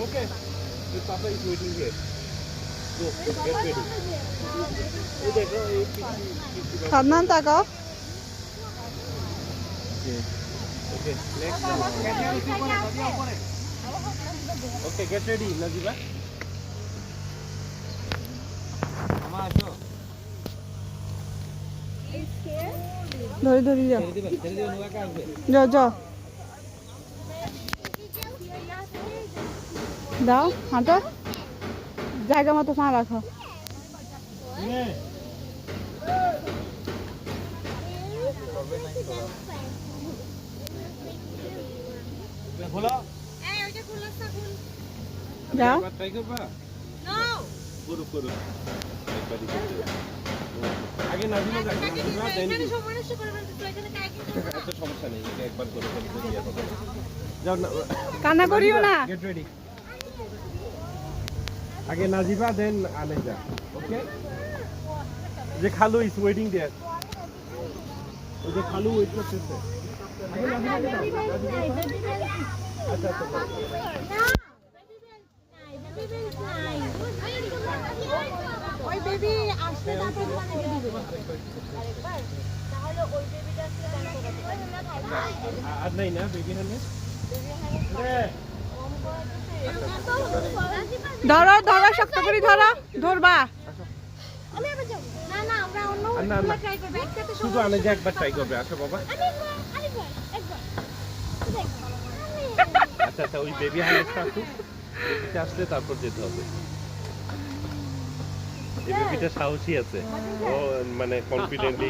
Okay. The papa is waiting here. Go, get ready. ये देखो ये पीछे साधना ताको Okay, next. Okay, get ready, Naziba. Mama, আসো. ধরে ধরে যাও ছেড়ে দিবেন ওকে আসবে. যাও যাও দাও হাঁটো জায়গা মতো পা রাখো খোলো. এই ওইটা খুলছ না খুল। যাও একবার ট্রাই করবা? নো। করো. একবারই করতে হবে. আগে নাজিমা যাক. নাজিমা দেন. এখানে সমস্যা করে বলতে এখানে কাজ করতে। আচ্ছা সমস্যা নেই. এটা একবার করে দিয়ে দাও. যাও না. কান্না করিও না গেট রেডি. আগে নাজিবা দেন আনেজা. ওকে? যে খালু ইজ ওয়েটিং देयर. ওই যে খালু ওয়েট করতেছে. আগে নাজিবাকে দাও. আচ্ছা. ওই বেবি আসলে তারপর তোমাকে দিব আরেকবার তাহলে ওই বেবিটা আসলে গান করাতে আর নাই না বেবি হানে? ধরো ধরো শক্ত করে ধরো ধরবা আমি আবার যাব না না আমরা অন্য না ট্রাই করব একসাথে শুধু আনেজা একবার ট্রাই করবে. আসো বাবা. আরেকবার আচ্ছা ওই বেবি হানেসটা আসুক. বেবিটা আসলে তারপর যেতে হবে. এই বেবিটা সাহসী আছে. ও মানে কনফিডেন্টলি